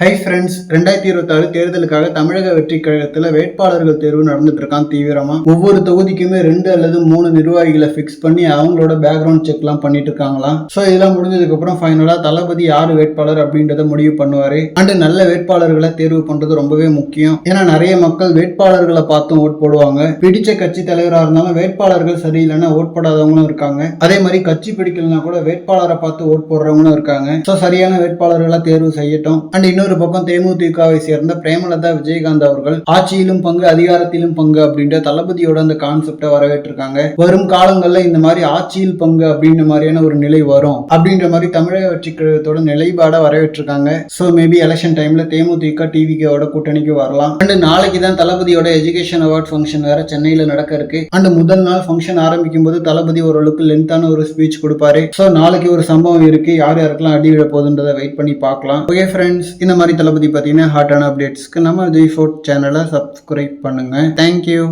Hi friends, 2026 தேர்தலுக்காக தமிழக வெற்றி கழகத்துல வேட்பாளர்கள் தேர்வு நடந்துட்டு இருக்கான் தீவிரமா. ஒவ்வொரு தொகுதிக்குமே 2 அல்லது 3 நிர்வாகிகளை பிக்ஸ் பண்ணி அவங்களோட பேக்ரவுண்ட் செக் எல்லாம் பண்ணிட்டு இருக்காங்களாம். சோ இதெல்லாம் முடிஞ்சதுக்கு அப்புறம் ஃபைனலா தளபதி யாரு வேட்பாளர் அப்படின்றத முடிவு பண்ணுவாரு. அண்ட் நல்ல வேட்பாளர்களை தேர்வு பண்றது ரொம்பவே முக்கியம். ஏன்னா நிறைய மக்கள் வேட்பாளர்களை பார்த்தும் ஓட் போடுவாங்க. பிடிச்ச கட்சி தலைவரா இருந்தாலும் வேட்பாளர்கள் சரியில்லைன்னா ஓட் போடாதவங்களும் இருக்காங்க. அதே மாதிரி கட்சி பிடிக்கலன்னா கூட வேட்பாளரை பார்த்து ஓட் போடுறவங்களும் இருக்காங்க. சோ சரியான வேட்பாளர்களை தேர்வு செய்யட்டும். அண்ட் இன்னொரு பக்கம் தேமுதிகவை சேர்ந்த பிரேமலதா விஜயகாந்த் அவர்கள் ஆட்சியிலும் பங்கு அதிகாரத்திலும் பங்கு அப்படின்ற தளபதியோட அந்த கான்செப்டை வரவேற்றிருக்காங்க. வரும் காலங்கள்ல இந்த மாதிரி ஆட்சியில் பங்கு அப்படின்ற மாதிரியான ஒரு நிலை வரும் அப்படின்ற மாதிரி தமிழக வெற்றி கழகத்தோட நிலைப்பாட வரவேற்றிருக்காங்க. சோ மேபி எலெக்ஷன் டைம்ல தேமுதிக டிவிகோட கூட்டணிக்கு வரலாம். அண்ட் நாளைக்கு தான் தளபதியோட எஜுகேஷன் அவார்ட் ஃபங்க்ஷன் வேற சென்னையில நடக்க இருக்கு. அண்ட் முதல் நாள் ஃபங்க்ஷன் ஆரம்பிக்கும் போது தளபதி ஓரளவுக்கு லென்த்தான ஒரு ஸ்பீச் கொடுப்பாரு. சோ நாளைக்கு ஒரு சம்பவம் இருக்கு. யார் யாருக்கெல்லாம் அடி விழ போகுதுன்றதை வெயிட் பண்ணி பார்க்கலாம். ஓகே ஃப்ரெண்ட்ஸ், இந்த மாதிரி தளபதி பார்த்தீங்கன்னா ஹாட்டான அப்டேட்ஸ்க்கு நம்ம G4 சேனலை சப்ஸ்கிரைப் பண்ணுங்க. தேங்க்யூ.